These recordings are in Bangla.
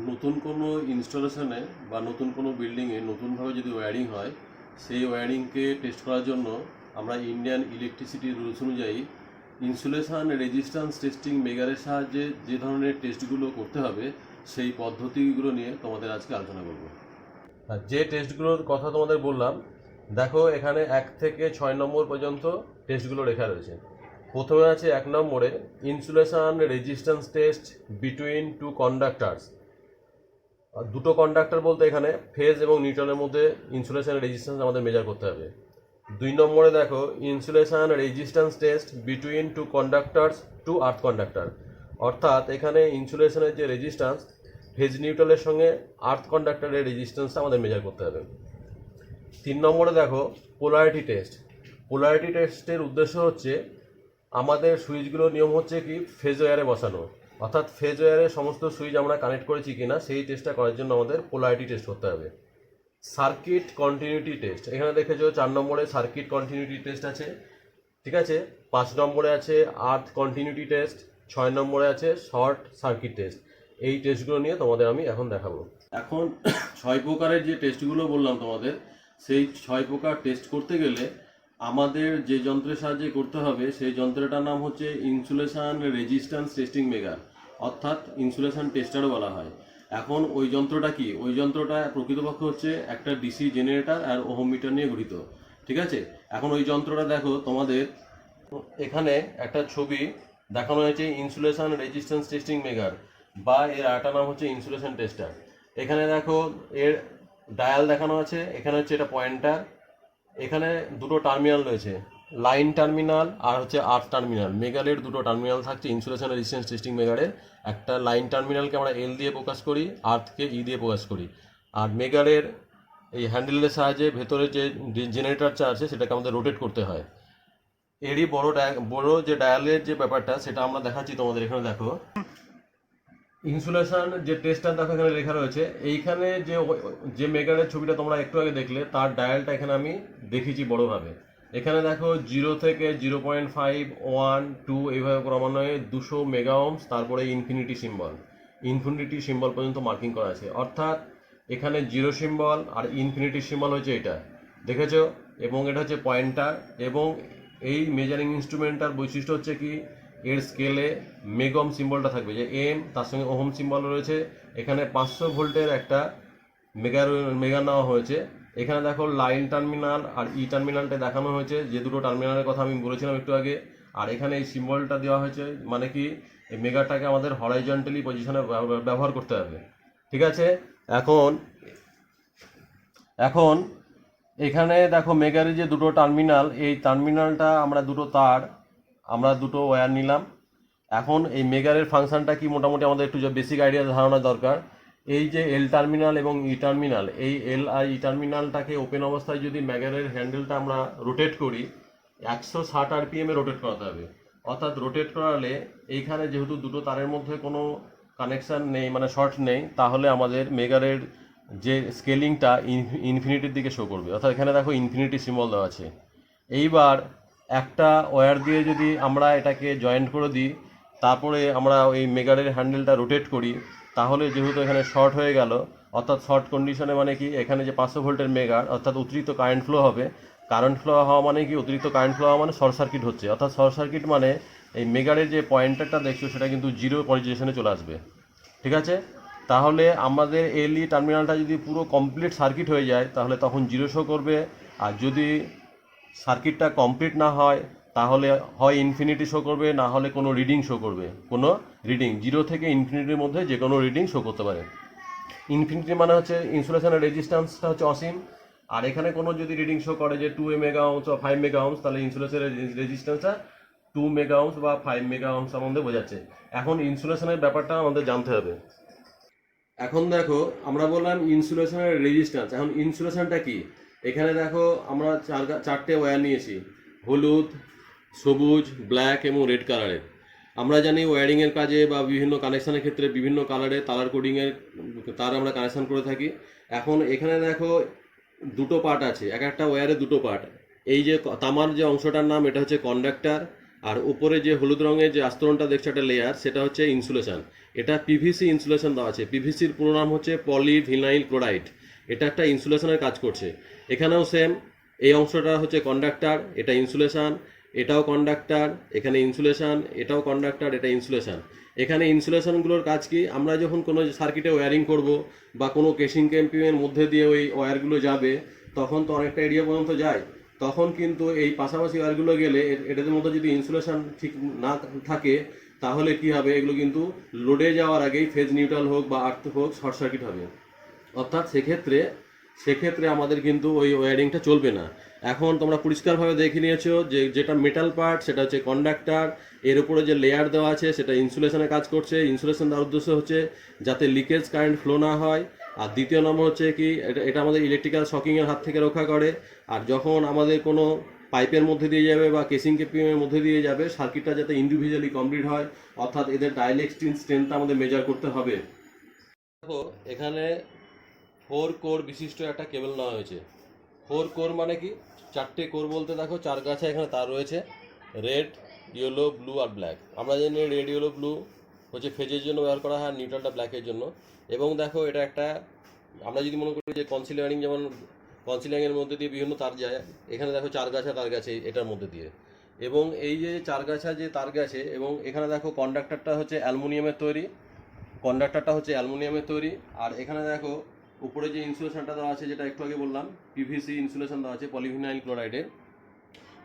নতুন কোনো ইনস্টলেশনে বা নতুন কোনো বিল্ডিংয়ে নতুনভাবে যদি ওয়্যারিং হয়, সেই ওয়্যারিংকে টেস্ট করার জন্য আমরা ইন্ডিয়ান ইলেকট্রিসিটি রুলস অনুযায়ী ইনসুলেশন রেজিস্ট্যান্স টেস্টিং মেগারের সাহায্যে যে ধরনের টেস্টগুলো করতে হবে সেই পদ্ধতিগুলো নিয়ে তোমাদের আজকে আলোচনা করব। আর যে টেস্টগুলোর কথা তোমাদের বললাম, দেখো এখানে 1 থেকে 6 নম্বর পর্যন্ত টেস্টগুলো লেখা রয়েছে। প্রথমে আছে 1 নম্বরে insulation resistance test between two conductors. দুটো কন্ডাক্টর বলতে এখানে ফেজ এবং নিউট্রালের মধ্যে ইনসুলেশন রেজিস্ট্যান্স আমাদের মেজার করতে হবে। 2 নম্বরে দেখো insulation resistance test between two conductors to earth conductor, অর্থাৎ এখানে ইনসুলেশনের যে রেজিস্ট্যান্স ফেজ নিউট্রালের সঙ্গে আর্থ কন্ডাক্টরের রেজিস্ট্যান্সটা আমাদের মেজার করতে হবে। 3 নম্বরে দেখো পোলারিটি টেস্ট। পোলারিটি টেস্টের উদ্দেশ্য হচ্ছে আমাদের সুইচগুলোর নিয়ম হচ্ছে কি ফেজ ওয়্যারে বসানো, অর্থাৎ ফেজ ওয়্যারে সমস্ত সুইচ আমরা কানেক্ট করেছি কিনা সেই টেস্টটা করার জন্য আমাদের পোলারিটি টেস্ট করতে হবে। সার্কিট কন্টিনিউটি টেস্ট, এখানে দেখেছো 4 নম্বরে সার্কিট কন্টিনিউটি টেস্ট আছে, ঠিক আছে। 5 নম্বরে আছে আর্থ কন্টিনিউটি টেস্ট, 6 নম্বরে আছে শর্ট সার্কিট টেস্ট। এই টেস্টগুলো নিয়ে তোমাদের আমি এখন দেখাবো। এখন 6 প্রকারের যে টেস্টগুলো বললাম তোমাদের, সেই 6 প্রকার টেস্ট করতে গেলে আমাদের যে যন্ত্রের সাহায্যে করতে হবে সেই যন্ত্রটার নাম হচ্ছে ইনসুলেশন রেজিস্ট্যান্স টেস্টিং মেগার, অর্থাৎ ইনসুলেশন টেস্টারও বলা হয়। এখন ওই যন্ত্রটা কি, ওই যন্ত্রটা প্রকৃতপক্ষে হচ্ছে একটা ডিসি জেনারেটর আর ওহম মিটার নিয়ে গঠিত, ঠিক আছে। এখন ওই যন্ত্রটা দেখো তোমাদের এখানে একটা ছবি দেখানো হয়েছে ইনসুলেশন রেজিস্ট্যান্স টেস্টিং মেগার, বা এর আরেকটা নাম হচ্ছে ইনসুলেশন টেস্টার। এখানে দেখো এর ডায়াল দেখানো আছে, এখানে হচ্ছে এটা পয়েন্টার, এখানে দুটো টার্মিনাল রয়েছে, লাইন টার্মিনাল আর হচ্ছে আর্থ টার্মিনাল। মেগারের দুটো টার্মিনাল থাকছে ইনসুলেশন রেজিস্ট্যান্স টেস্টিং মেগারের। একটা লাইন টার্মিনালকে আমরা এল দিয়ে প্রকাশ করি, আর্থকে ই দিয়ে প্রকাশ করি। আর মেগারের এই হ্যান্ডেলের সাহায্যে ভেতরে যে জেনারেটরটা আছে সেটাকে আমাদের রোটেট করতে হয়। এরই বড় যে ডায়ালের যে ব্যাপারটা সেটা আমরা দেখাচ্ছি তোমাদের। এখানে দেখো ইনসুলেশন যে টেস্টার দেখো এখানে লেখা রয়েছে, এইখানে যে মেগারের ছবিটা তোমরা একটু আগে দেখলে তার ডায়ালটা এখানে আমি দেখিয়েছি বড়ভাবে। এখানে দেখো 0 থেকে 0.5 1 2 এইভাবে ক্রমান্বয়ে 200 মেগা ওহমস, তারপরে ইনফিনিটি সিম্বল পর্যন্ত মার্কিং করা আছে, অর্থাৎ এখানে 0 সিম্বল আর ইনফিনিটি সিম্বল হচ্ছে এটা, দেখেছো। এবং এটা হচ্ছে পয়েন্টার, এবং এই মেজারিং ইনস্ট্রুমেন্টটার বৈশিষ্ট্য হচ্ছে কি এর স্কেলে মেগম সিম্বলটা থাকবে, যে এম তার সঙ্গে ওহম সিম্বল রয়েছে। এখানে 500 ভোল্টের একটা মেগা নেওয়া হয়েছে। এখানে দেখো লাইন টার্মিনাল আর ই টার্মিনালটা দেখানো হয়েছে, যে দুটো টার্মিনালের কথা আমি বলেছিলাম একটু আগে। আর এখানে এই সিম্বলটা দেওয়া হয়েছে, মানে কি এই মেগাটাকে আমাদের হরাইজন্টালি পজিশনে ব্যবহার করতে হবে, ঠিক আছে। এখন এখন এখানে দেখো মেগারের যে দুটো টার্মিনাল, এই টার্মিনালটা আমরা দুটো ওয়্যার নিলাম। এখন এই মেগারের ফাংশনটা কি মোটামুটি আমাদের একটু বেসিক আইডিয়া ধারণা দরকার। এই যে এল টার্মিনাল এবং ই টার্মিনাল, এই এল আর ই টার্মিনালটাকে ওপেন অবস্থায় যদি মেগারের হ্যান্ডেলটা আমরা রোটেট করি 160 আরপিএমে রোটেট করাতে হবে। অর্থাৎ রোটেট করালে এইখানে যেহেতু দুটো তারের মধ্যে কোনো কানেকশান নেই, মানে শর্ট নেই, তাহলে আমাদের মেগারের যে স্কেলিংটা ইনফিনিটির দিকে শো করবে, অর্থাৎ এখানে দেখো ইনফিনিটি সিম্বল দেওয়া আছে। এইবার একটা ওয়্যার দিয়ে যদি আমরা এটাকে জয়েন্ট করে দিই, তারপরে আমরা ওই মেগারের হ্যান্ডেলটা রোটেট করি, তাহলে যেহেতু এখানে শর্ট হয়ে গেল, অর্থাৎ শর্ট কন্ডিশনে মানে কি এখানে যে 500 ভোল্টের মেগার, অর্থাৎ অতিরিক্ত কারেন্ট ফ্লো হবে। কারেন্ট ফ্লো হওয়া মানে কি অতিরিক্ত কারেন্ট ফ্লো হওয়া মানে শর্ট সার্কিট হচ্ছে, অর্থাৎ শর্ট সার্কিট মানে এই মেগারের যে পয়েন্টারটা দেখছো সেটা কিন্তু জিরো পজিশনে চলে আসবে, ঠিক আছে। তাহলে আমাদের এলই টার্মিনালটা যদি পুরো কমপ্লিট সার্কিট হয়ে যায় তাহলে তখন জিরো শো করবে। আর যদি সার্কিটটা কমপ্লিট না হয় তাহলে হয় ইনফিনিটি শো করবে, না হলে কোনো রিডিং শো করবে, কোনো রিডিং 0 থেকে ইনফিনিটির মধ্যে যে কোনো রিডিং শো করতে পারে। ইনফিনিটি মানে হচ্ছে ইনসুলেশনের রেজিস্ট্যান্সটা হচ্ছে অসীম। আর এখানে কোনো যদি রিডিং শো করে যে 2 মেগা ওহমস বা 5 মেগা ওহমস, তাহলে ইনসুলেশনের রেজিস্ট্যান্সটা 2 মেগা ওহমস বা 5 মেগা ওহমস আমাদের বোঝাচ্ছে। এখন ইনসুলেশনের ব্যাপারটা আমাদের জানতে হবে। এখন দেখো আমরা বললাম ইনসুলেশনের রেজিস্ট্যান্স, এখন ইনসুলেশনটা কি। এখানে দেখো আমরা চারটে ওয়্যার নিয়েছি, হলুদ, সবুজ, ব্ল্যাক এবং রেড কালারের। আমরা জানি ওয়্যারিংয়ের কাজে বা বিভিন্ন কানেকশানের ক্ষেত্রে বিভিন্ন কালারের কালার কোডিংয়ের তার আমরা কানেকশান করে থাকি। এখন এখানে দেখো দুটো পার্ট আছে, এক একটা ওয়্যারে দুটো পার্ট। এই যে তামার যে অংশটার নাম এটা হচ্ছে কন্ডাক্টর, আর উপরে যে হলুদ রঙের যে আস্তরণটা দেখছো একটা লেয়ার, সেটা হচ্ছে ইনসুলেশন। এটা পিভিসি ইনসুলেশন দেওয়া আছে। পিভিসির পুরো নাম হচ্ছে পলিভিনাইল ক্লোরাইড। এটা একটা ইনসুলেশনের কাজ করছে। এখানেও সেম, এই অংশটা হচ্ছে কন্ডাক্টর, এটা ইনসুলেশন, এটাও কন্ডাক্টর, এখানে ইনসুলেশন, এটাও কন্ডাক্টর, এটা ইনসুলেশন। এখানে ইনসুলেশনগুলোর কাজ কি, আমরা যখন কোনো সার্কিটে ওয়্যারিং করব বা কোনো কেসিং ক্যাম্পিংয়ের মধ্যে দিয়ে ওই ওয়্যারগুলো যাবে, তখন তো অনেকটা এরিয়া পর্যন্ত যায়। তখন কিন্তু এই পাশাপাশি ওয়্যারগুলো গেলে এটাদের মধ্যে যদি ইনসুলেশন ঠিক না থাকে, তাহলে কি হবে, এগুলো কিন্তু লোডে যাওয়ার আগেই ফেজ নিউট্রাল হোক বা আর্থ হোক শর্ট সার্কিট হবে। অর্থাৎ সেক্ষেত্রে আমাদের কিন্তু ওই ওয়্যারিংটা চলবে না। এখন তোমরা পরিষ্কারভাবে দেখে নিয়েছো যে যেটা মেটাল পার্ট সেটা হচ্ছে কন্ডাক্টর, এর উপরে যে লেয়ার দেওয়া আছে সেটা ইনসুলেশনের কাজ করছে। ইনসুলেশন দেওয়ার উদ্দেশ্য হচ্ছে যাতে লিকেজ কারেন্ট ফ্লো না হয়। আর দ্বিতীয় নম্বর হচ্ছে কি, এটা আমাদের ইলেকট্রিক্যাল শকিংয়ের হাত থেকে রক্ষা করে। আর যখন আমাদের কোনো পাইপের মধ্যে দিয়ে যাবে বা কেসিং কেপিংয়ের মধ্যে দিয়ে যাবে, সার্কিটটা যাতে ইন্ডিভিজুয়ালি কমপ্লিট হয়, অর্থাৎ এদের ডাইলেকট্রিক স্ট্রেংথটা আমাদের মেজার করতে হবে। দেখো এখানে 4 কোর বিশিষ্ট একটা কেবল নেওয়া হয়েছে। 4 কোর মানে কি, 4টে কোর বলতে দেখো 4 গাছা এখানে তার রয়েছে, রেড, ইয়েলো, ব্লু আর ব্ল্যাক। আমরা জানি রেড, ইয়েলো, ব্লু হচ্ছে ফেজের জন্য ব্যবহার করা হয়, নিউট্রালটা ব্ল্যাকের জন্য। এবং দেখো এটা একটা, আমরা যদি মনে করি যে কনসিল ওয়্যারিং, যেমন কনসিল ওয়্যারিংয়ের মধ্যে দিয়ে বিভিন্ন তার যায়, এখানে দেখো 4 গাছা তার গেছে এটার মধ্যে দিয়ে। এবং এই যে 4 গাছা যে তার গেছে, এবং এখানে দেখো কন্ডাক্টরটা হচ্ছে অ্যালুমিনিয়ামের তৈরি। আর এখানে দেখো উপরে যে ইনসুলেশনটা দেওয়া আছে, যেটা একটু আগে বললাম, পিভিসি ইনসুলেশন দেওয়া আছে পলিভিনাইল ক্লোরাইডের।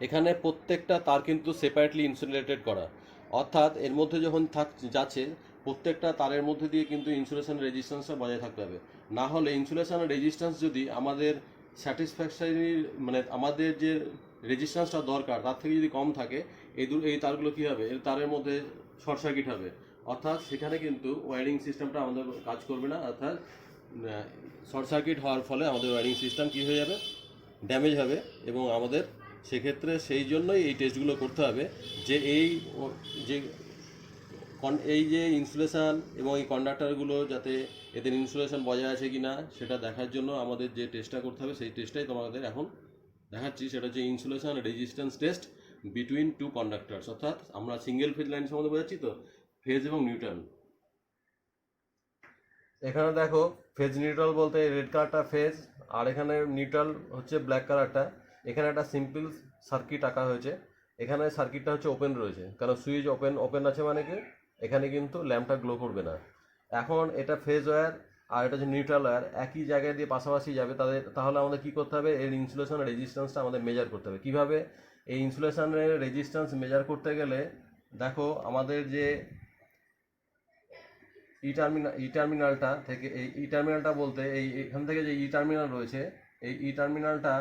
এখানে প্রত্যেকটা তার কিন্তু সেপারেটলি ইনসুলেটেড করা, অর্থাৎ এর মধ্যে যখন যাচ্ছে প্রত্যেকটা তারের মধ্যে দিয়ে কিন্তু ইনসুলেশন রেজিস্ট্যান্সটা বজায় থাকতে হবে। না হলে ইনসুলেশন রেজিস্ট্যান্স যদি আমাদের স্যাটিসফ্যাকশনারি, মানে আমাদের যে রেজিস্ট্যান্সটা দরকার তার থেকে যদি কম থাকে, এই তারগুলো কী হবে, এই তারের মধ্যে শর্ট সার্কিট হবে। অর্থাৎ সেখানে কিন্তু ওয়্যারিং সিস্টেমটা আমাদের কাজ করবে না। অর্থাৎ শর্ট সার্কিট হওয়ার ফলে আমাদের ওয়্যারিং সিস্টেম কী হয়ে যাবে, ড্যামেজ হবে। এবং আমাদের সেক্ষেত্রে সেই জন্যই এই টেস্টগুলো করতে হবে, যে যে এই যে ইনসুলেশান এবং এই কন্ডাক্টরগুলো যাতে এদের ইনসুলেশন বজায় আছে কি না সেটা দেখার জন্য আমাদের যে টেস্টটা করতে হবে, সেই টেস্টটাই তোমাদের এখন দেখাচ্ছি। সেটা হচ্ছে ইনসুলেশন রেজিস্ট্যান্স টেস্ট বিটুইন 2 কন্ডাক্টরস। অর্থাৎ আমরা সিঙ্গেল ফেজ লাইন সম্বন্ধে বোঝাচ্ছি তো, ফেজ এবং নিউট্রাল। এখানে দেখো ফেজ নিউট্রাল বলতে রেড কালারটা ফেজ, আর এখানে নিউট্রাল হচ্ছে ব্ল্যাক কালারটা। এখানে একটা সিম্পল সার্কিট আঁকা হয়েছে। এখানে সার্কিটটা হচ্ছে ওপেন রয়েছে, কারণ সুইচ ওপেন আছে, মানে কি এখানে কিন্তু ল্যাম্পটা গ্লো করবে না। এখন এটা ফেজ ওয়্যার আর এটা হচ্ছে নিউট্রাল ওয়্যার, একই জায়গায় দিয়ে পাশাপাশি যাবে। তাহলে আমাদের কী করতে হবে, এর ইনসুলেশন রেজিস্ট্যান্সটা আমাদের মেজার করতে হবে। কীভাবে এই ইনসুলেশনের রেজিস্ট্যান্স মেজার করতে গেলে, দেখো আমাদের যে টার্মিনালটা থেকে, এই টার্মিনালটা বলতে এখান থেকে যে টার্মিনাল রয়েছে, এই টার্মিনালটা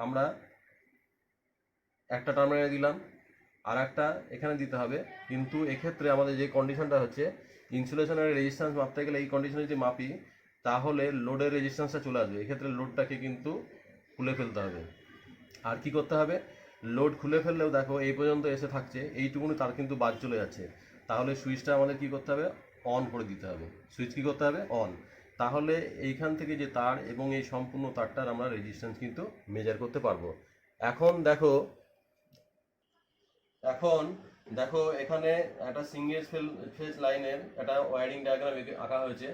আমরা একটা টার্মিনালে দিলাম, আর একটা এখানে দিতে হবে। কিন্তু এক্ষেত্রে আমাদের যে কন্ডিশনটা হচ্ছে, ইনসুলেশনের রেজিস্ট্যান্স মাপতে গেলে এই কন্ডিশনে যদি মাপি, তাহলে লোডের রেজিস্ট্যান্সটা চলে আসবে। এক্ষেত্রে লোডটাকে কিন্তু খুলে ফেলতে হবে। আর কি করতে হবে, লোড খুলে ফেললেও দেখো এই পর্যন্ত এসে থাকছে, এইটুকুনি তার কিন্তু বাদ চলে যাচ্ছে। তাহলে সুইচটা আমাদের কি করতে হবে, অন করে দিতে হবে। সুইচ কি করতে হবে, অন। তাহলে এইখান থেকে যে তার এবং এই সম্পূর্ণ তারটার আমরা রেজিস্ট্যান্স কিন্তু মেজার করতে পারবো। এখন দেখো এখানে একটা সিঙ্গেল ফেজ লাইনের একটা ওয়্যারিং ডায়াগ্রাম আঁকা হয়েছে।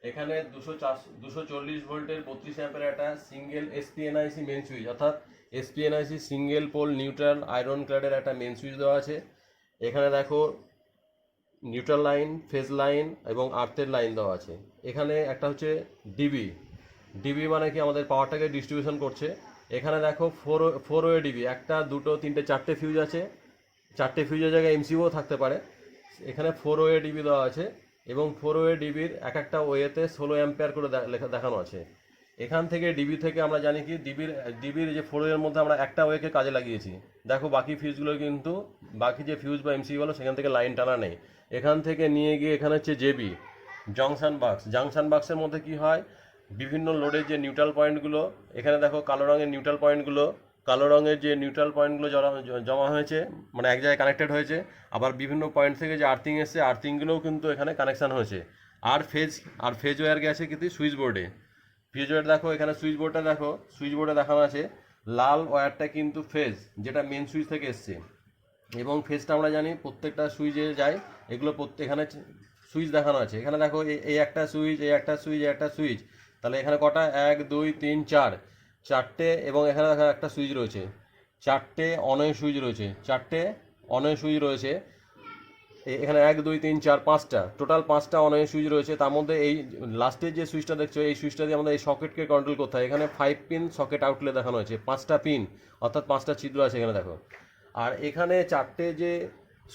এখানে 240 ভোল্টের 32 অ্যাম্পিয়ারের একটা সিঙ্গেল এসপিএনআইসি মেন সুইচ, অর্থাৎ এসপিএনআইসি সিঙ্গেল পোল নিউট্রাল আয়রন ক্লাডের একটা মেন সুইচ দেওয়া আছে। এখানে দেখো নিউট্রাল লাইন, ফেজ লাইন এবং আর্থের লাইন দেওয়া আছে। এখানে একটা হচ্ছে ডিবি মানে কি আমাদের পাওয়ারটাকে ডিস্ট্রিবিউশন করছে। এখানে দেখো ফোর ওয়ে ডিবি, 1 2 3 4টে ফিউজ আছে। 4টে ফিউজের জায়গায় এমসিও থাকতে পারে। এখানে 4 ওয়ে ডিবি দেওয়া আছে, এবং 4 ওয়ে ডিবির একটা ওয়েতে 16 অ্যাম্পিয়ার করে দেখানো আছে। এখান থেকে ডিবি থেকে আমরা জানি কি, ডিবির যে 4 ওয়ের মধ্যে আমরা একটা ওয়েকে কাজে লাগিয়েছি। দেখো বাকি ফিউজগুলো কিন্তু, বাকি যে ফিউজ বা এমসি বলো, সেখান থেকে লাইন টানা নেই। এখান থেকে নিয়ে গিয়ে এখানে হচ্ছে জেবি, জাংশন বাক্সের মধ্যে কি হয়, বিভিন্ন লোডের যে নিউট্রাল পয়েন্টগুলো, এখানে দেখো কালো রঙের যে নিউট্রাল পয়েন্টগুলো জমা হয়েছে, মানে এক জায়গায় কানেক্টেড হয়েছে। আবার বিভিন্ন পয়েন্ট থেকে যে আর্থিং এসছে, আর্থিংগুলোও কিন্তু এখানে কানেকশান হয়েছে। আর ফেজ ওয়্যার গেছে কিন্তু সুইচ বোর্ডে। দেখো এখানে সুইচ বোর্ডে দেখানো আছে, লাল ওয়্যারটা কিন্তু ফেজ, যেটা মেন সুইচ থেকে এসছে। এবং ফেজটা আমরা জানি প্রত্যেকটা সুইচে যায়, এগুলো এখানে সুইচ দেখানো আছে। এখানে দেখো এই একটা সুইচ, এই একটা সুইচ, এই একটা সুইচ, তাহলে এখানে কটা, 1 2 3 4, চারটে, এবং এখানে দেখো একটা সুইচ রয়েছে, চারটে অনের সুইচ রয়েছে, চারটে অনের সুইচ রয়েছে। এখানে 1 2 3 4 5টা, টোটাল 5টা অনের সুইচ রয়েছে। তার মধ্যে এই লাস্টের যে সুইচটা দেখছো, এই সুইচটা দিয়ে আমাদের এই সকেটকে কন্ট্রোল করতে হয়। এখানে 5 পিন সকেট আউটলেট দেখানো হয়েছে, 5টা পিন, অর্থাৎ 5টা ছিদ্র আছে এখানে দেখো। আর এখানে চারটে যে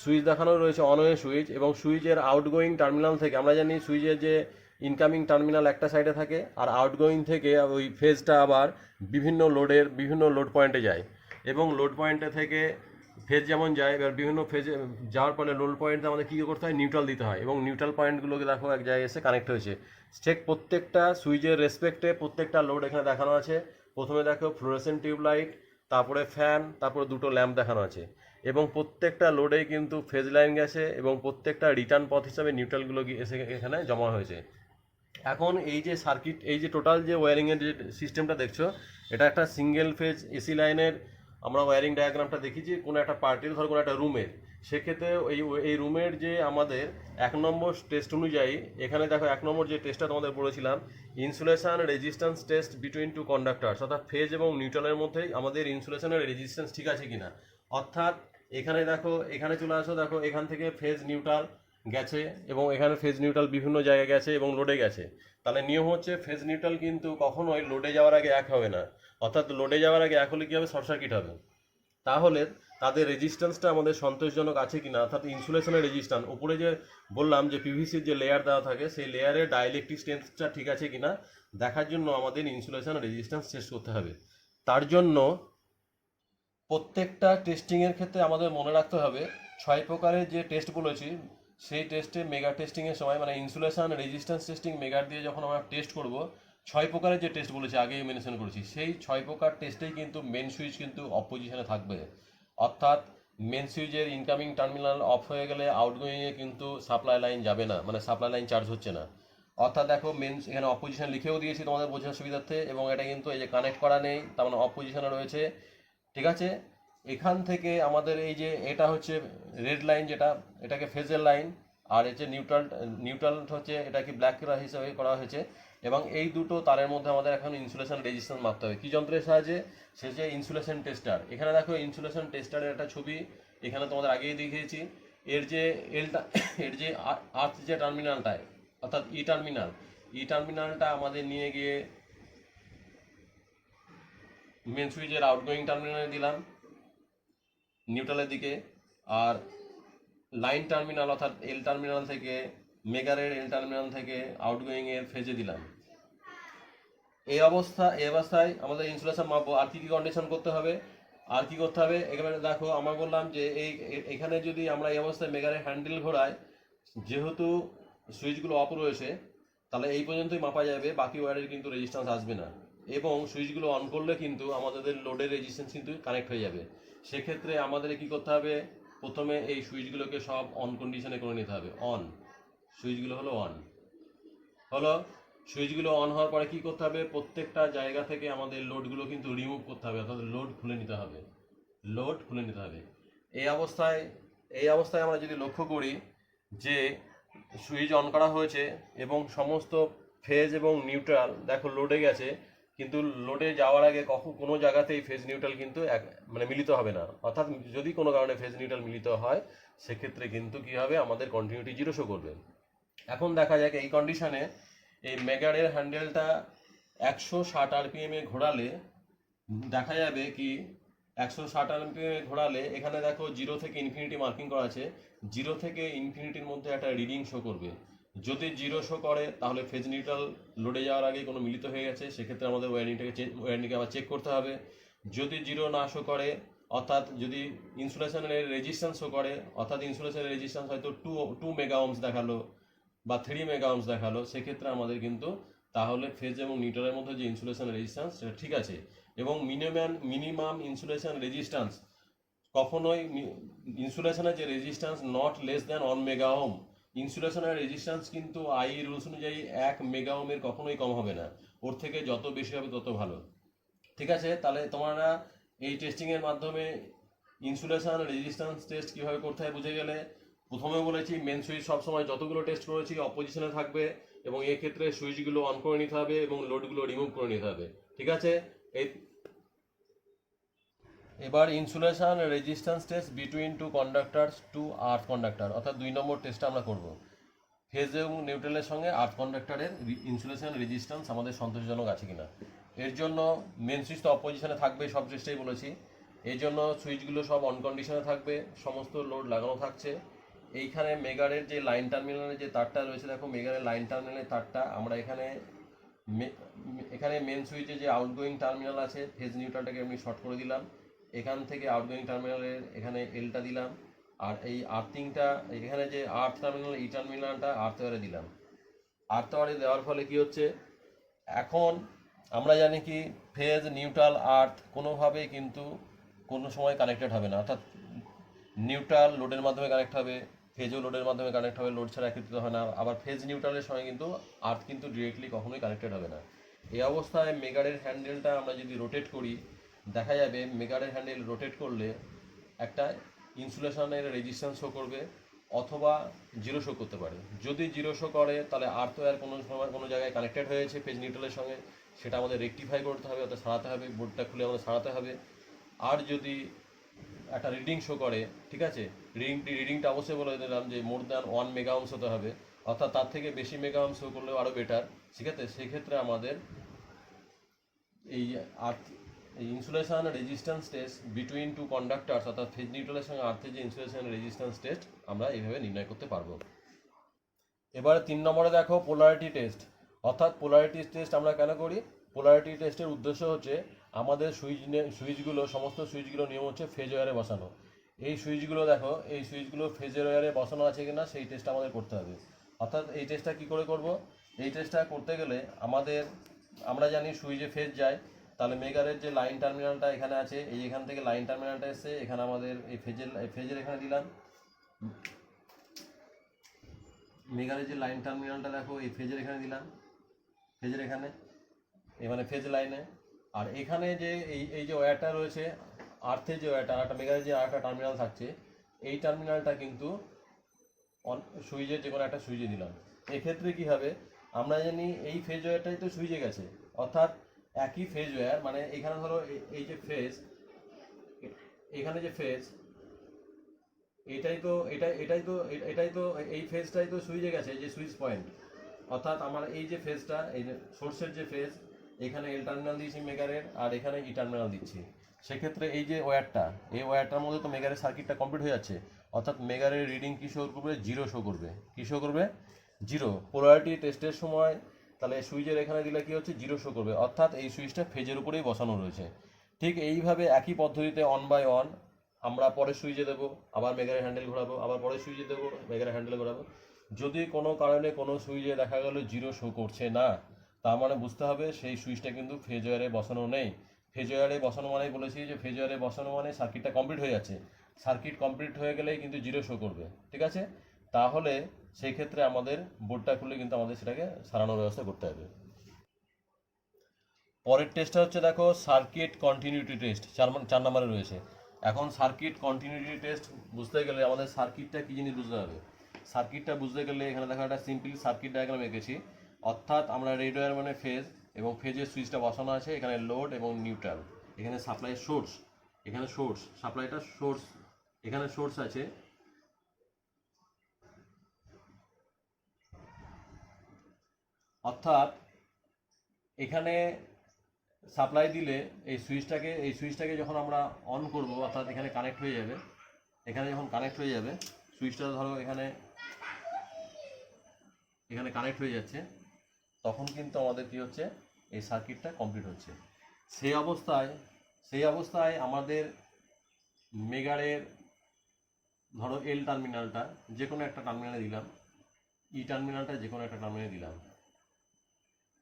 সুইচ দেখানো রয়েছে অনওয়ে সুইচ, এবং সুইচের আউটগোয়িং টার্মিনাল থেকে আমরা জানি সুইচের যে ইনকামিং টার্মিনাল একটা সাইডে থাকে, আর আউটগোয়িং থেকে ওই ফেজটা আবার বিভিন্ন লোড পয়েন্টে যায়, এবং লোড পয়েন্টে থেকে ফেজ যেমন যায়, এবার বিভিন্ন ফেজে যাওয়ার পরে লোড পয়েন্টে আমাদের কী করতে হয়, নিউট্রাল দিতে হয়, এবং নিউট্রাল পয়েন্টগুলোকে দেখো এক জায়গায় এসে কানেক্ট হয়েছে। ঠিক প্রত্যেকটা সুইচের রেসপেক্টে প্রত্যেকটা লোড এখানে দেখানো আছে। প্রথমে দেখো ফ্লোরেসেন্ট টিউবলাইট, তারপরে ফ্যান, তারপরে দুটো ল্যাম্প দেখানো আছে, এবং প্রত্যেকটা লোডেই কিন্তু ফেজ লাইন গেছে, এবং প্রত্যেকটা রিটার্ন পথ হিসাবে নিউট্রালগুলো এসে এখানে জমা হয়েছে। এখন এই যে সার্কিট, এই যে টোটাল যে ওয়্যারিংয়ের যে সিস্টেমটা দেখছো, এটা একটা সিঙ্গেল ফেজ এসি লাইনের আমরা ওয়্যারিং ডায়াগ্রামটা দেখেছি কোনো একটা পার্টির, ধর কোনো একটা রুমের। সেক্ষেত্রে এই রুমের যে আমাদের 1 নম্বর টেস্ট অনুযায়ী, এখানে দেখো 1 নম্বর যে টেস্টটা তোমাদের বলেছিলাম, insulation resistance test between two conductors, অর্থাৎ ফেজ এবং নিউট্রালের মধ্যে আমাদের ইনসুলেশনের রেজিস্ট্যান্স ঠিক আছে কিনা। অর্থাৎ এখানে দেখো, এখানে চলে আসো, দেখো এখান থেকে ফেজ নিউট্রাল গেছে, এবং এখানে ফেজ নিউট্রাল বিভিন্ন জায়গায় গেছে এবং লোডে গেছে। তাহলে নিয়ম হচ্ছে ফেজ নিউট্রাল কিন্তু কখনোই লোডে যাওয়ার আগে এক হবে না, অর্থাৎ লোডে যাওয়ার আগে এক হলে কী হবে, শর্ট সার্কিট হবে। তাহলে তাদের রেজিস্ট্যান্সটা আমাদের সন্তোষজনক আছে কিনা, অর্থাৎ ইনসুলেশনের রেজিস্ট্যান্স উপরে যে বললাম যে পিভিসির যে লেয়ার দেওয়া থাকে, সেই লেয়ারের ডাইইলেকট্রিক স্ট্রেংথটা ঠিক আছে কিনা দেখার জন্য আমাদের ইনসুলেশন রেজিস্ট্যান্স টেস্ট করতে হবে। তার জন্য প্রত্যেকটা টেস্টিংয়ের ক্ষেত্রে আমাদের মনে রাখতে হবে 6 প্রকারের যে টেস্ট বলেছি, সেই টেস্টে মেগা টেস্টিংয়ের সময়, মানে ইনসুলেশন রেজিস্ট্যান্স টেস্টিং মেগার দিয়ে যখন আমরা টেস্ট করব, 6 প্রকারের যে টেস্ট বলেছি আগেই মেনশন করেছি, সেই 6 প্রকার টেস্টেই কিন্তু মেন সুইচ কিন্তু অফ পজিশনে থাকবে। অর্থাৎ মেন সুইচের ইনকামিং টার্মিনাল অফ হয়ে গেলে আউটগোয়িংয়ে কিন্তু সাপ্লাই লাইন যাবে না, মানে সাপ্লাই লাইন চার্জ হচ্ছে না। অর্থাৎ দেখো মেন এখানে অফ পজিশন লিখেও দিয়েছি তোমাদের বোঝার সুবিধার্থে, এবং এটা কিন্তু এই যে কানেক্ট করা নেই, তার মানে অফ পজিশনে রয়েছে। ঠিক আছে, এখান থেকে আমাদের এই যে এটা হচ্ছে রেড লাইন, যেটা এটাকে ফেজের লাইন, আর হচ্ছে নিউট্রাল হচ্ছে এটাকে ব্ল্যাক হিসাবে করা হয়েছে, এবং এই দুটো তারের মধ্যে আমাদের এখন ইনসুলেশন রেজিস্ট্যান্স মাপতে হবে। কী যন্ত্রের সাহায্যে, সে যে ইনসুলেশন টেস্টার। এখানে দেখো ইনসুলেশন টেস্টারের একটা ছবি এখানে তোমাদের আগেই দেখিয়েছি। এর যে এর যে আর্থ যে টার্মিনালটায়, অর্থাৎ ই টার্মিনালটা আমাদের নিয়ে গিয়ে মেন সুইচের আউটগোয়িং টার্মিনালে দিলাম নিউট্রালের দিকে, আর লাইন টার্মিনাল অর্থাৎ এল টার্মিনাল থেকে, মেগারের এল টার্মিনাল থেকে আউটগোয়িংয়ের ফেজে দিলাম। এই অবস্থায় আমাদের ইনসুলেশন মাপবো। আর কী কী কন্ডিশন করতে হবে, আর কি করতে হবে, একেবারে দেখো আমরা বললাম যে এখানে যদি আমরা এই অবস্থায় মেগারের হ্যান্ডেল ঘোরাই, যেহেতু সুইচগুলো অফ রয়েছে, তাহলে এই পর্যন্তই মাপা যাবে, বাকি ওয়্যারের কিন্তু রেজিস্ট্যান্স আসবে না, এবং সুইচগুলো অন করলে কিন্তু আমাদের লোডের রেজিস্ট্যান্স কিন্তু কানেক্ট হয়ে যাবে। সেক্ষেত্রে আমাদের কি করতে হবে, প্রথমে এই সুইচগুলোকে সব অন কন্ডিশনে করে নিতে হবে। সুইচগুলো হলো হলো সুইচগুলো অন হওয়ার পরে কি করতে হবে, প্রত্যেকটা জায়গা থেকে আমাদের লোডগুলো কিন্তু রিমুভ করতে হবে, অর্থাৎ লোড খুলে নিতে হবে। এই অবস্থায় আমরা যদি লক্ষ্য করি যে সুইচ অন করা হয়েছে এবং সমস্ত ফেজ এবং নিউট্রাল দেখো লোডে গেছে, কিন্তু লোডে যাওয়ার আগে কোনো জায়গাতেই ফেজ নিউট্রাল কিন্তু মানে মিলিত হবে না। অর্থাৎ যদি কোনো কারণে ফেজ নিউট্রাল মিলিত হয়, সেক্ষেত্রে কিন্তু কি হবে, আমাদের কন্টিনিউটি 0 শো করবে। এখন দেখা যাক এই কন্ডিশনে এই মেগারের হ্যান্ডেলটা 160 আরপিএমে ঘোরালে দেখা যাবে কি, 160 আরপিএমে ঘোরালে এখানে দেখো 0 থেকে ইনফিনিটি মার্কিং করা আছে, 0 থেকে ইনফিনিটির মধ্যে একটা রিডিং শো করবে। যদি 0 শো করে তাহলে ফেজ নিউট্রাল লোডে যাওয়ার আগে কোনো মিলিত হয়ে গেছে, সেক্ষেত্রে আমাদের ওয়্যারিংটাকে আবার চেক করতে হবে। যদি 0 না শো করে, অর্থাৎ যদি ইনসুলেশনের রেজিস্ট্যান্স শো করে, অর্থাৎ ইনসুলেশনের রেজিস্ট্যান্স হয়তো 2 মেগা ওহমস দেখালো বা 3 মেগা ওহমস দেখালো, সেক্ষেত্রে আমাদের কিন্তু তাহলে ফেজ এবং নিউট্রালের মধ্যে যে ইনসুলেশন রেজিস্ট্যান্স সেটা ঠিক আছে। এবং মিনিমাম ইনসুলেশন রেজিস্ট্যান্স কখনোই, ইনসুলেশনের যে resistance not less than 1 mega ohm, ইনসুলেশনের রেজিস্ট্যান্স কিন্তু আই রুলস অনুযায়ী 1 মেগা ওহমের কখনোই কম হবে না, ওর থেকে যত বেশি হবে তত ভালো। ঠিক আছে, তাহলে তোমরা এই টেস্টিংয়ের মাধ্যমে ইনসুলেশন রেজিস্ট্যান্স টেস্ট কীভাবে করতে হয় বুঝে গেলে। প্রথমে বলেছি মেন সুইচ সবসময় যতগুলো টেস্ট করেছি অপোজিশনে থাকবে, এবং এক্ষেত্রে সুইচগুলো অন করে নিতে হবে এবং লোডগুলো রিমুভ করে নিতে হবে। ঠিক আছে, এই এবার insulation resistance test between two conductors to earth conductor, অর্থাৎ 2 নম্বর টেস্টটা আমরা করব। ফেজ এবং নিউট্রালের সঙ্গে আর্থ কন্ডাক্টরের ইনসুলেশন রেজিস্ট্যান্স আমাদের সন্তোষজনক আছে কিনা। এর জন্য মেন সুইচ তো অপোজিশনে থাকবে, সব টেস্টেই বলেছি। এই জন্য সুইচগুলো সব অন কন্ডিশনে থাকবে, সমস্ত লোড লাগানো থাকছে। এইখানে মেগারের যে লাইন টার্মিনালের যে তারটা রয়েছে, দেখো মেগারের লাইন টার্মিনালের তারটা আমরা এখানে মেন সুইচে যে আউটগোয়িং টার্মিনাল আছে, ফেজ নিউট্রালটাকে আমি শর্ট করে দিলাম। এখান থেকে আউটগোয়িং টার্মিনালের এখানে এলটা দিলাম, আর এই আর্থিংটা এখানে যে আর্থ টার্মিনাল, এই টার্মিনালটা আর্থ ওয়ারে দিলাম। আর্থ ওয়ারে দেওয়ার ফলে কি হচ্ছে, এখন আমরা জানি কি ফেজ নিউট্রাল আর্থ কোনোভাবেই কিন্তু কোনো সময় কানেক্টেড হবে না, অর্থাৎ নিউট্রাল লোডের মাধ্যমে কানেক্ট হবে, ফেজও লোডের মাধ্যমে কানেক্ট হবে, লোড ছাড়া একত্রিত হয় না। আবার ফেজ নিউট্রালের সঙ্গে কিন্তু আর্থ কিন্তু ডিরেক্টলি কখনোই কানেক্টেড হবে না। এই অবস্থায় মেগারের হ্যান্ডেলটা আমরা যদি রোটেট করি, দেখা যাবে মেগারের হ্যান্ডেল রোটেট করলে একটা ইনসুলেশনের রেজিস্ট্যান্স শো করবে, অথবা জিরো শো করতে পারে। যদি জিরো শো করে তাহলে আর্থ ওয়্যার কোনো সময় কোনো জায়গায় কানেক্টেড হয়েছে ফেজ নিউট্রালের সঙ্গে, সেটা আমাদের রেকটিফাই করতে হবে, অর্থাৎ সারাতে হবে, বোর্ডটা খুলে আমাদের সারাতে হবে। আর যদি একটা রিডিং শো করে, ঠিক আছে, রিডিংটা অবশ্যই বলে দিলাম যে মোর দ্যান 1 মেগা ওহমস হতে হবে, অর্থাৎ তার থেকে বেশি মেগা ওহমস শো করলেও আরও বেটার। ঠিক আছে, সেক্ষেত্রে আমাদের এই insulation resistance test between two conductors, অর্থাৎ ফেজ নিউট্রালের সঙ্গে আর্থের যে ইনসুলেশন রেজিস্ট্যান্স টেস্ট আমরা এইভাবে নির্ণয় করতে পারবো। এবারে 3 নম্বরে দেখো পোলারিটি টেস্ট, অর্থাৎ পোলারিটি টেস্ট আমরা কেন করি? পোলারিটি টেস্টের উদ্দেশ্য হচ্ছে আমাদের সুইচগুলো সমস্ত সুইচগুলো নিয়ম হচ্ছে ফেজ ওয়্যারে বসানো। এই সুইচগুলো দেখো, এই সুইচগুলো ফেজ ওয়্যারে বসানো আছে কিনা সেই টেস্টটা আমাদের করতে হবে। অর্থাৎ এই টেস্টটা কী করে করব? এই টেস্টটা করতে গেলে আমরা জানি সুইচে ফেজ যায়, তাহলে মেগারের যে লাইন টার্মিনালটা এখানে আছে, এই এখান থেকে লাইন টার্মিনালটা এসে এখানে আমাদের এই ফেজের এখানে দিলাম। মেগারের যে লাইন টার্মিনালটা দেখো, এই ফেজের এখানে দিলাম, ফেজের এখানে মানে ফেজ লাইনে। আর এখানে যে এই যে ওয়্যারটা রয়েছে, আর্থের যে ওয়্যারটা, একটা মেগারের যে আরেকটা টার্মিনাল থাকছে, এই টার্মিনালটা কিন্তু সুইচের যে কোনো একটা সুইচে দিলাম। এক্ষেত্রে কী হবে, আমরা জানি এই ফেজ ওয়্যারটাই তো সুইচে গেছে, অর্থাৎ একই ফেজ ওয়্যার, মানে এখানে ধরো এই যে ফেজ, এখানে যে ফেজ, এটাই তো এই ফেজটাই তো সুইচে গেছে, এই যে সুইচ পয়েন্ট। অর্থাৎ আমার এই যে ফেজটা, এই যে সোর্সের যে ফেজ, এখানে এল টার্মিনাল দিয়েছি মেগারের, আর এখানে ই টার্মিনাল দিচ্ছি। সেক্ষেত্রে এই যে ওয়্যারটা, এই ওয়্যারটার মধ্যে তো মেগারের সার্কিটটা কমপ্লিট হয়ে যাচ্ছে, অর্থাৎ মেগারের রিডিং কী শো করবে? জিরো শো করবে। কী শো করবে? জিরো। পোলারিটি টেস্টের সময় তাহলে সুইচের এখানে দিলে কী হচ্ছে? জিরো শো করবে, অর্থাৎ এই সুইচটা ফেজের উপরেই বসানো রয়েছে। ঠিক এইভাবে একই পদ্ধতিতে অন বাই অন আমরা পরের সুইচে দেবো, আবার মেগারের হ্যান্ডেল ঘোরাবো, আবার পরের সুইচে দেবো, মেগারের হ্যান্ডেল ঘোরাবো। যদি কোনো কারণে কোনো সুইচে দেখা গেল জিরো শো করছে না, তার মানে বুঝতে হবে সেই সুইচটা কিন্তু ফেজ ওয়্যারে বসানো নেই। ফেজ ওয়্যারে বসানো মানে বলেছি যে ফেজ ওয়্যারে বসানো মানে সার্কিটটা কমপ্লিট হয়ে যাচ্ছে, সার্কিট কমপ্লিট হয়ে গেলেই কিন্তু জিরো শো করবে। ঠিক আছে, তাহলে সেই ক্ষেত্রে আমাদের বোর্ডটা খুলে কিন্তু আমাদের সেটাকে সারানোর ব্যবস্থা করতে হবে। পরের টেস্টটা হচ্ছে দেখো সার্কিট কন্টিনিউটি টেস্ট, 4 নম্বরে রয়েছে। এখন সার্কিট কন্টিনিউটি টেস্ট বুঝতে গেলে আমাদের সার্কিটটা কী জিনিস বুঝতে হবে। সার্কিটটা বুঝতে গেলে এখানে দেখো একটা সিম্পল সার্কিট ডায়াগ্রাম এঁকেছি, অর্থাৎ আমরা রেড ওয়্যার মানে ফেজ, এবং ফেজের সুইচটা বসানো আছে, এখানে লোড এবং নিউট্রাল, এখানে সাপ্লাই সোর্স, এখানে সোর্স সাপ্লাইটা সোর্স, এখানে সোর্স আছে, অর্থাৎ এখানে সাপ্লাই দিলে এই সুইচটাকে যখন আমরা অন করব, অর্থাৎ এখানে কানেক্ট হয়ে যাবে, এখানে যখন কানেক্ট হয়ে যাবে সুইচটা ধরো এখানে কানেক্ট হয়ে যাচ্ছে, তখন কিন্তু আমাদের কি হচ্ছে? এই সার্কিটটা কমপ্লিট হচ্ছে। সেই অবস্থায় আমাদের মেগারের ধরো এল টার্মিনালটা যে কোনো একটা টার্মিনালে দিলাম, ই টার্মিনালটা যে কোনো একটা টার্মিনালে দিলাম।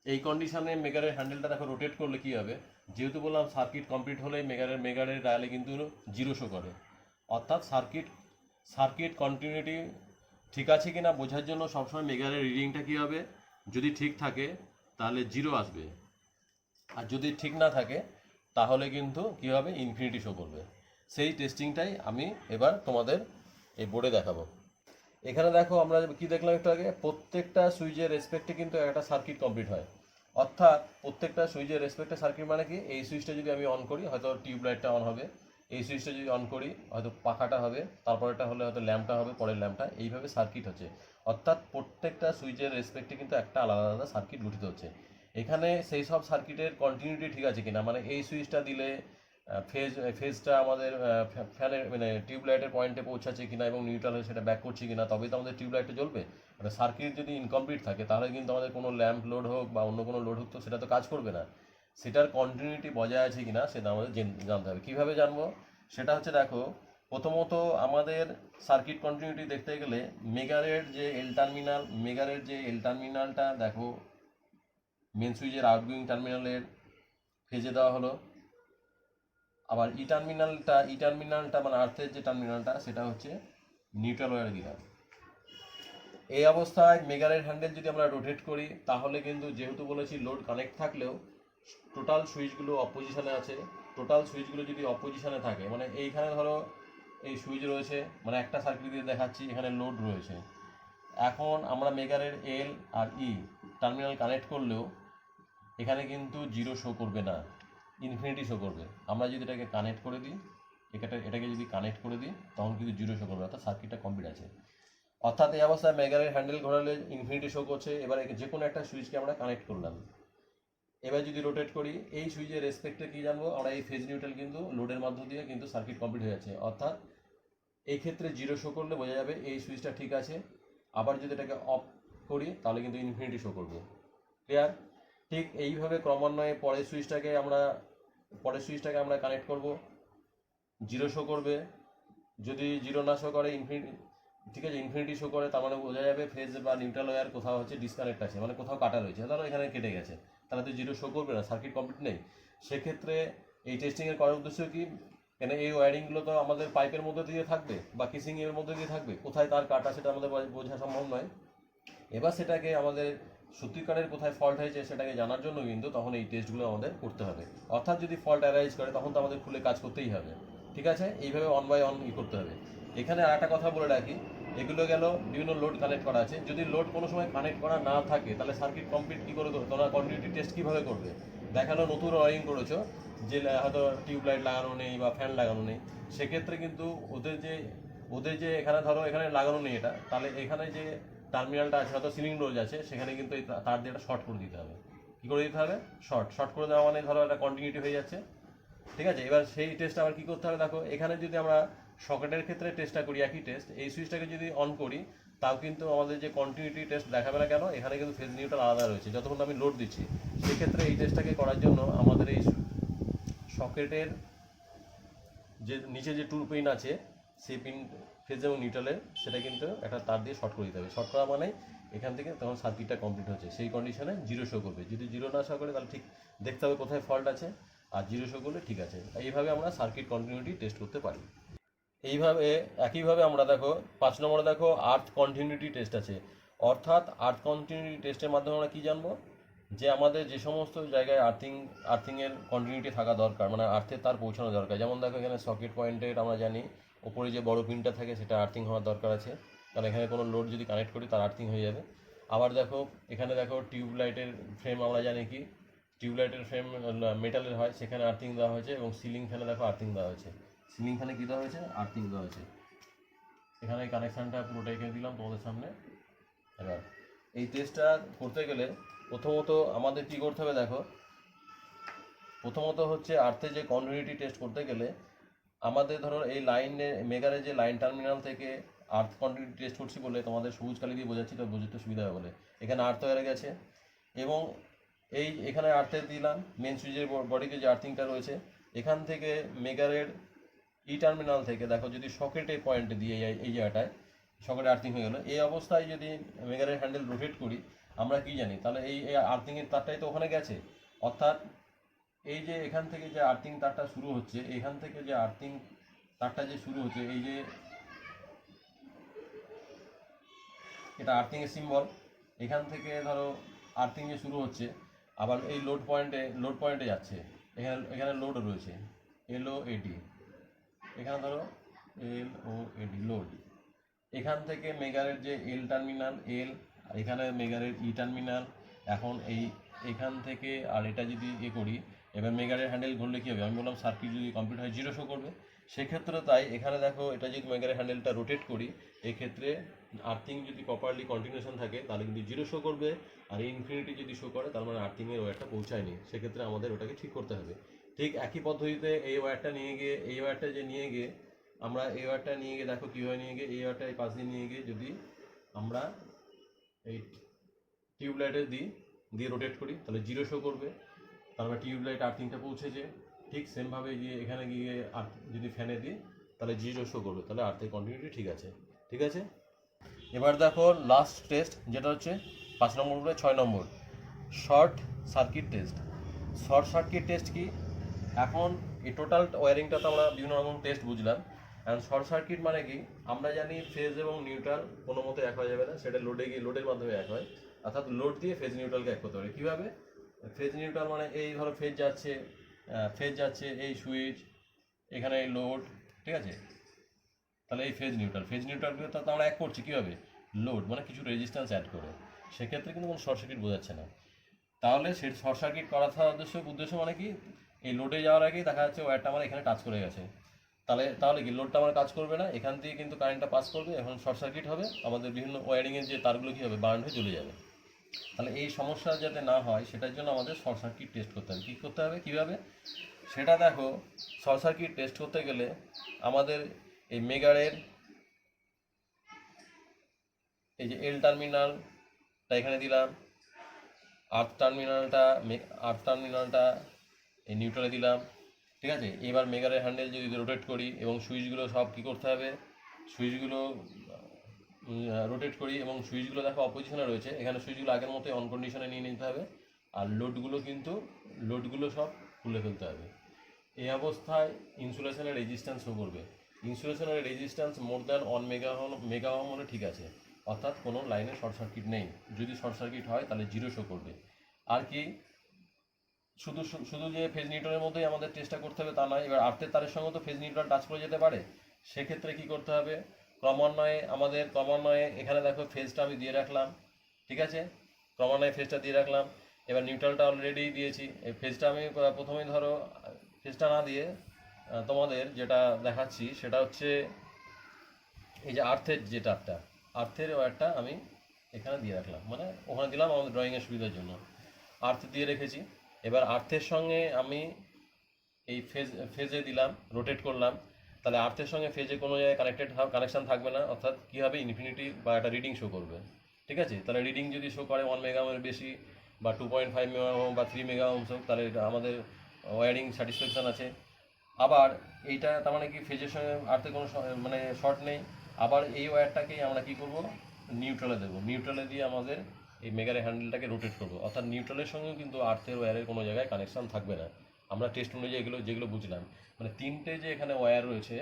এই কন্ডিশনে মেগারের হ্যান্ডেলটা দেখো রোটেট করলে কী হবে, যেহেতু বললাম সার্কিট কমপ্লিট হলেই মেগারের ডায়ালে কিন্তু জিরো শো করে, অর্থাৎ সার্কিট কন্টিনিউটি ঠিক আছে কিনা বোঝার জন্য সবসময় মেগারের রিডিংটা কী হবে, যদি ঠিক থাকে তাহলে জিরো আসবে, আর যদি ঠিক না থাকে তাহলে কিন্তু কী হবে? ইনফিনিটি শো করবে। সেই টেস্টিংটাই আমি এবার তোমাদের এই বোর্ডে দেখাবো। এখানে দেখো আমরা কি দেখলাম একটু আগে, প্রত্যেকটা সুইচের রেসপেক্টে কিন্তু একটা সার্কিট কমপ্লিট হয়। অর্থাৎ প্রত্যেকটা সুইচের রেসপেক্টে সার্কিট মানে কি, এই সুইচটা যদি আমি অন করি হয়তো টিউবলাইটটা অন হবে, এই সুইচটা যদি অন করি হয়তো পাখাটা হবে, তারপরেটা হলে হয়তো ল্যাম্পটা হবে, পরের ল্যাম্পটা, এইভাবে সার্কিট হচ্ছে। অর্থাৎ প্রত্যেকটা সুইচের রেসপেক্টে কিন্তু একটা আলাদা আলাদা সার্কিট গঠিত হচ্ছে। এখানে সেই সব সার্কিটের কন্টিনিউটি ঠিক আছে কিনা, মানে এই সুইচটা দিলে ফেজটা আমাদের ফ্যানের মানে টিউবলাইটের পয়েন্টে পৌঁছাচ্ছে কিনা এবং নিউট্রাল হয়ে সেটা ব্যাক করছে কিনা, তবেই তো আমাদের টিউবলাইটটা জ্বলবে। মানে সার্কিট যদি ইনকমপ্লিট থাকে তাহলে কিন্তু আমাদের কোনো ল্যাম্প লোড হোক বা অন্য কোনো লোড হোক তো সেটা তো কাজ করবে না। সেটার কন্টিনিউটি বজায় আছে কিনা সেটা আমাদের জানতে হবে। কীভাবে জানবো? সেটা হচ্ছে দেখো, প্রথমত আমাদের সার্কিট কন্টিনিউটি দেখতে গেলে মেগারের যে এল টার্মিনালটা দেখো মেন সুইচের আউটগোয়িং টার্মিনালের ফেজে দেওয়া হলো। আবার ই টার্মিনালটা মানে আর্থের যে টার্মিনালটা সেটা হচ্ছে নিউট্রাল ওয়্যারে দিলাম। এই অবস্থায় মেগারের হ্যান্ডেল যদি আমরা রোটেট করি তাহলে কিন্তু, যেহেতু বলেছি লোড কানেক্ট থাকলেও টোটাল সুইচগুলো অপোজিশনে আছে, টোটাল সুইচগুলো যদি অপোজিশনে থাকে মানে এইখানে ধরো এই সুইচ রয়েছে, মানে একটা সার্কিট দিয়ে দেখাচ্ছি এখানে লোড রয়েছে। এখন আমরা মেগারের এল আর ই টার্মিনাল কানেক্ট করলেও এখানে কিন্তু জিরো শো করবে না, ইনফিনিটি শো করবে। আমরা যদি এটাকে কানেক্ট করে দিই, এটাকে যদি কানেক্ট করে দিই তখন কিন্তু জিরো শো করবে, অর্থাৎ সার্কিটটা কমপ্লিট আছে। অর্থাৎ এই অবস্থায় মেগারের হ্যান্ডেল ঘোরালে ইনফিনিটি শো করছে। এবার যে কোনো একটা সুইচকে আমরা কানেক্ট করলাম। এবার যদি রোটেট করি এই সুইচের রেসপেক্টে কী জানবো আমরা, এই ফেজ নিউট্রাল কিন্তু লোডের মধ্য দিয়ে কিন্তু সার্কিট কমপ্লিট হয়ে যাচ্ছে। অর্থাৎ এই ক্ষেত্রে জিরো শো করলে বোঝা যাবে এই সুইচটা ঠিক আছে। আবার যদি এটাকে অফ করি তাহলে কিন্তু ইনফিনিটি শো করবে। ক্লিয়ার? ঠিক এইভাবে ক্রমান্বয়ে পরের সুইচটাকে আমরা কানেক্ট করব, জিরো শো করবে। যদি জিরো না শো করে ঠিক আছে, ইনফিনিটি শো করে, তার মানে বোঝা যাবে ফেজ বা নিউট্রাল ওয়্যার কোথাও হচ্ছে ডিসকানেক্ট আছে, মানে কোথাও কাটা রয়েছে, ধরো এখানে কেটে গেছে, তাহলে তো জিরো শো করবে না, সার্কিট কমপ্লিট নেই। সেক্ষেত্রে এই টেস্টিংয়ের করার উদ্দেশ্য কি, কেন এই ওয়্যারিংগুলো তো আমাদের পাইপের মধ্যে দিয়ে থাকবে বা কিসিংয়ের মধ্যে দিয়ে থাকবে, কোথায় তার কাটা সেটা আমাদের বোঝা সম্ভব নয়। এবার সেটাকে আমাদের সত্যিকারের কোথায় ফল্ট হয়েছে সেটাকে জানার জন্য কিন্তু তখন এই টেস্টগুলো আমাদের করতে হবে। অর্থাৎ যদি ফল্ট অ্যারাইজ করে তখন তো আমাদের খুলে কাজ করতেই হবে। ঠিক আছে, এইভাবে অন বাই অন করতে হবে। এখানে আর একটা কথা বলে রাখি, এগুলো গেল বিভিন্ন লোড কানেক্ট করা আছে। যদি লোড কোনো সময় কানেক্ট করা না থাকে তাহলে সার্কিট কমপ্লিট কী করে করবে, তোমরা কন্টিনিউটি টেস্ট কীভাবে করবে? দেখালো নতুন ওয়ারিং করেছো, যে হয়তো টিউবলাইট লাগানো নেই বা ফ্যান লাগানো নেই, সেক্ষেত্রে কিন্তু ওদের যে এখানে ধরো এখানে লাগানো নেই এটা, তাহলে এখানে যে টার্মিনালটা আছে হয়তো সিলিং রোজ আছে, সেখানে কিন্তু এই তার দিয়ে একটা শর্ট করে দিতে হবে। কী করে দিতে হবে? শর্ট করে দেওয়া মানে ধরো একটা কন্টিনিউটি হয়ে যাচ্ছে। ঠিক আছে, এবার সেই টেস্ট আবার কী করতে হবে দেখো, এখানে যদি আমরা সকেটের ক্ষেত্রে টেস্টটা করি একই টেস্ট, এই সুইচটাকে যদি অন করি তাও কিন্তু আমাদের যে কন্টিনিউটি টেস্ট দেখাবে না। কেন? এখানে কিন্তু ফেজ নিউট্রাল আলাদা রয়েছে যতক্ষণ আমি লোড দিচ্ছি। সেক্ষেত্রে এই টেস্টটাকে করার জন্য আমাদের এই সকেটের যে নিচে যে টু পিন আছে সেই পিন ফেজ এবং নিউট্রালের, সেটা কিন্তু একটা তার দিয়ে শর্ট করে দিতে হবে। শর্ট করা মানে এখান থেকে তখন সার্কিটটা কমপ্লিট হচ্ছে, সেই কন্ডিশনে জিরো শো করবে। যদি জিরো না শো করে তাহলে ঠিক দেখতে হবে কোথায় ফল্ট আছে, আর জিরো শো করলে ঠিক আছে। এইভাবে আমরা সার্কিট কন্টিনিউটি টেস্ট করতে পারি। এইভাবে একইভাবে আমরা দেখো 5 নম্বরে দেখো আর্থ কন্টিনিউটি টেস্ট আছে। অর্থাৎ আর্থ কন্টিনিউটি টেস্টের মাধ্যমে আমরা কী জানবো, যে আমাদের যে সমস্ত জায়গায় আর্থিংয়ের কন্টিনিউটি থাকা দরকার, মানে আর্থের তার পৌঁছানো দরকার। যেমন দেখো এখানে সকেট পয়েন্টের আমরা জানি ওপরে যে বড় পিনটা থাকে সেটা আর্থিং হওয়ার দরকার আছে, কারণ এখানে কোনো লোড যদি কানেক্ট করি তার আর্থিং হয়ে যাবে। আবার দেখো এখানে দেখো টিউবলাইটের ফ্রেম আমরা জানি কি, টিউবলাইটের ফ্রেম মেটালের হয়, সেখানে আর্থিং দেওয়া হয়েছে। এবং সিলিং ফ্যানে দেখো আর্থিং দেওয়া হয়েছে, সিলিং ফ্যানে কী দেওয়া হয়েছে? আর্থিং দেওয়া হয়েছে। এখানে কানেকশানটা পুরোটাই এঁকে দিলাম তোমাদের সামনে। এবার এই টেস্টটা করতে গেলে প্রথমত আমাদের কী করতে হবে দেখো, প্রথমত হচ্ছে আর্থের যে কন্টিনিউটি টেস্ট করতে গেলে আমাদের ধরো এই লাইনে মেগারের যে লাইন টার্মিনাল থেকে আর্থ কন্টিনিউটি টেস্ট করছি বলে তোমাদের সবুজ কালি দিয়ে বোঝাচ্ছি, তো বুঝতে সুবিধা হবে বলে। এখানে আর্থ হয়ে গেছে এবং এখানে আর্থে দিলাম মেন সুইচের বডিতে যে আর্থিংটা রয়েছে। এখান থেকে মেগারের ই টার্মিনাল থেকে দেখো যদি সকেটে পয়েন্টে দিয়ে এই জায়গাটায় সকেটে আর্থিং হয়ে গেলো, এই অবস্থায় যদি মেগারের হ্যান্ডেল রোটেট করি আমরা কি জানি, তাহলে এই আর্থিংয়ের তারটাই তো ওখানে গেছে। অর্থাৎ এই যে এখান থেকে যে আর্থিং তারটা শুরু হচ্ছে, এখান থেকে যে আর্থিং তারটা যে শুরু হচ্ছে, এই যে এটা আর্থিংয়ের সিম্বল, এখান থেকে ধরো আর্থিং যে শুরু হচ্ছে আবার এই লোড পয়েন্টে যাচ্ছে। এখানে লোডও রয়েছে, LOAD, এখানে ধরো LOAD লোড। এখান থেকে মেগারের যে এল টার্মিনাল এল, আর এখানে মেগারের ই টার্মিনাল, এখন এখান থেকে আর এটা যদি করি, এবার মেগারের হ্যান্ডেল ঘুরলে কী হবে, আমি বললাম সার্কিট যদি কমপ্লিট হয় 0 শো করবে। সেক্ষেত্রে তাই এখানে দেখো এটা যদি মেগারের হ্যান্ডেলটা রোটেট করি, এক্ষেত্রে আর্থিং যদি প্রপারলি কন্টিনিউশন থাকে তাহলে কিন্তু 0 শো করবে, আর ইনফিনিটি যদি শো করে তার মানে আর্থিংয়ের ওয়্যারটা পৌঁছায়নি, সেক্ষেত্রে আমাদের ওটাকে ঠিক করতে হবে। ঠিক একই পদ্ধতিতে এই ওয়্যারটা নিয়ে গিয়ে আমরা এই ওয়্যারটা নিয়ে গিয়ে দেখো কীভাবে নিয়ে গিয়ে এই ওয়্যারটা এই পাশ দিয়ে নিয়ে গিয়ে যদি আমরা এই টিউবলাইটে দিয়ে রোটেট করি তাহলে 0 শো করবে, তারপরে টিউবলাইট আর্থিংটা পৌঁছেছে। ঠিক সেমভাবে গিয়ে এখানে গিয়ে যদি ফ্যানে দিই তাহলে 0 শো করবে, তাহলে আর্থের কন্টিনিউটি ঠিক আছে। ঠিক আছে, এবার দেখো লাস্ট টেস্ট, যেটা হচ্ছে 5 নম্বর উপরে 6 নম্বর, short circuit test. Short circuit test কি? এখন এই টোটাল ওয়ারিংটা তো আমরা বিভিন্ন রকম টেস্ট বুঝলাম। অ্যান্ড শর্ট সার্কিট মানে কি, আমরা জানি ফেজ এবং নিউট্রাল কোনো মতে এক হয়ে যাবে না, সেটা লোডের মাধ্যমে এক হয়, অর্থাৎ লোড দিয়ে ফেজ নিউট্রালকে এক করতে হবে। কীভাবে? ফেজ নিউট্রাল মানে এই ধরো ফেজ যাচ্ছে এই সুইচ, এখানে এই লোড, ঠিক আছে, তাহলে এই ফেজ নিউট্রালগুলো তো আমরা এক করছি কীভাবে, লোড মানে কিছু রেজিস্ট্যান্স অ্যাড করে, সেক্ষেত্রে কিন্তু কোনো শর্ট সার্কিট বোঝাচ্ছে না। তাহলে সেই শর্ট সার্কিট করার উদ্দেশ্য মানে কি, এই লোডে যাওয়ার আগেই দেখা যাচ্ছে ওয়্যারটা আমার এখানে টাচ করে গেছে, তাহলে কি লোডটা আমার কাজ করবে না, এখান দিয়ে কিন্তু কারেন্টটা পাস করবে, এখন শর্ট সার্কিট হবে, আমাদের বিভিন্ন ওয়্যারিংয়ের যে তারগুলো কী হবে, বার্ন হয়ে চলে যাবে। তাহলে এই সমস্যা যাতে না হয় সেটার জন্য আমাদের শর্ট সার্কিট টেস্ট করতে হবে। কী করতে হবে, কীভাবে সেটা দেখো। শর্ট সার্কিট টেস্ট করতে গেলে আমাদের এই মেগারের এই যে এল টার্মিনালটা এখানে দিলাম, আর্থ টার্মিনালটা এই নিউট্রালে দিলাম, ঠিক আছে। এবার মেগারের হ্যান্ডেল যদি রোটেট করি এবং সুইচগুলো সব কী করতে হবে, সুইচগুলো রোটেট করি এবং সুইচগুলো দেখো অপোজিশনে রয়েছে, এখানে সুইচগুলো আগের মতোই অন কন্ডিশনে নিয়ে নিতে হবে, আর লোডগুলো সব খুলে ফেলতে হবে। এই অবস্থায় ইনসুলেশনের রেজিস্ট্যান্স শো করবে। ইনসুলেশনের resistance more than 1 mega ohm হলে ঠিক আছে, অর্থাৎ কোনো লাইনে শর্ট সার্কিট নেই। যদি শর্ট সার্কিট হয় তাহলে 0 শো করবে। আর কি শুধু যে ফেজ নিউট্রালের মধ্যেই আমাদের চেষ্টা করতে হবে তা নয়, এবার আর্থের তারের সঙ্গে তো ফেজ নিউট্রাল টাচ করে যেতে পারে, সেক্ষেত্রে কি করতে হবে, ক্রমান্বয়ে এখানে দেখো ফেজটা আমি দিয়ে রাখলাম, ঠিক আছে, ক্রমান্বয়ে ফেজটা দিয়ে রাখলাম। এবার নিউট্রালটা অলরেডি দিয়েছি, এই ফেজটা আমি প্রথমেই ধরো ফেজটা না দিয়ে তোমাদের যেটা দেখাচ্ছি সেটা হচ্ছে এই যে আর্থের ওয়্যারটা আমি এখানে দিয়ে রাখলাম, মানে ওখানে দিলাম আমাদের ড্রয়িংয়ের সুবিধার জন্য, আর্থ দিয়ে রেখেছি। এবার আর্থের সঙ্গে আমি এই ফেজে দিলাম, রোটেট করলাম, তাহলে আর্থের সঙ্গে ফেজে কোনো জায়গায় কানেকশান থাকবে না, অর্থাৎ কী হবে, ইনফিনিটি বা একটা রিডিং শো করবে, ঠিক আছে। তাহলে রিডিং যদি শো করে 1 মেগা ওহমের বেশি বা 2.5 মেগা ওহম বা 3 মেগা ওহম হোক, তাহলে আমাদের ওয়্যারিং স্যাটিসফ্যাকশান আছে। আবার এইটা তার মানে কি, ফেজের সঙ্গে আর্থের কোনো মানে শর্ট নেই। আবার এই ওয়্যারটাকেই আমরা কী করব, নিউট্রালে দেবো, নিউট্রালে দিয়ে আমাদের এই মেগারের হ্যান্ডেলটাকে রোটেট করবো, অর্থাৎ নিউট্রালের সঙ্গেও কিন্তু আর্থের ওয়্যারের কোনো জায়গায় কানেকশান থাকবে না। আমরা টেস্ট অনুযায়ী যেগুলো বুঝলাম, মানে 3টে যে এখানে ওয়্যার রয়েছে,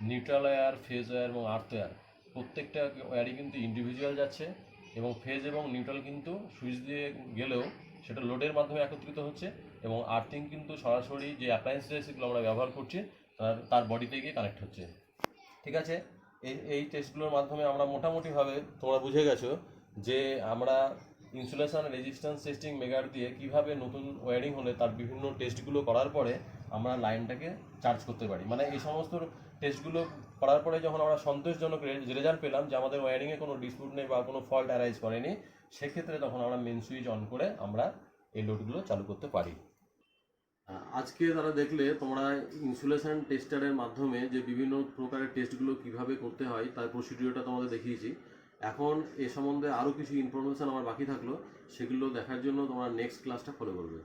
নিউট্রাল ওয়্যার, ফেজ ওয়্যার এবং আর্থ ওয়্যার, প্রত্যেকটা ওয়্যারই কিন্তু ইন্ডিভিজুয়াল যাচ্ছে, এবং ফেজ এবং নিউট্রাল কিন্তু সুইচ দিয়ে গেলেও সেটা লোডের মাধ্যমে একত্রিত হচ্ছে, এবং আর্থিং কিন্তু সরাসরি যে অ্যাপ্লায়েন্সেসগুলো আমরা ব্যবহার করছি তার বডিতে গিয়ে কানেক্ট হচ্ছে, ঠিক আছে। এই টেস্টগুলোর মাধ্যমে আমরা মোটামুটিভাবে তোমরা বুঝে গেছো যে আমরা ইনসুলেশন রেজিস্ট্যান্স টেস্টিং মেগার দিয়ে কীভাবে নতুন ওয়্যারিং হলে তার বিভিন্ন টেস্টগুলো করার পরে আমরা লাইনটাকে চার্জ করতে পারি। মানে এই সমস্ত টেস্টগুলো করার পরে যখন আমরা সন্তোষজনক রেজাল্ট পেলাম যে আমাদের ওয়্যারিংয়ে কোনো ডিসপিউট নেই বা কোনো ফল্ট অ্যারাইজ করেনি, সেক্ষেত্রে তখন আমরা মেন সুইচ অন করে আমরা এই লোডগুলো চালু করতে পারি। আজকে তারা দেখলে তোমরা ইনসুলেশন টেস্টারের মাধ্যমে যে বিভিন্ন প্রকারের টেস্টগুলো কিভাবে করতে হয় তার প্রসিডিওরটা তোমাদের দেখিয়েছি। এখন এ সম্বন্ধে আরও কিছু ইনফরমেশান আমার বাকি থাকলো, সেগুলো দেখার জন্য তোমরা নেক্সট ক্লাসটা ফলো করবে।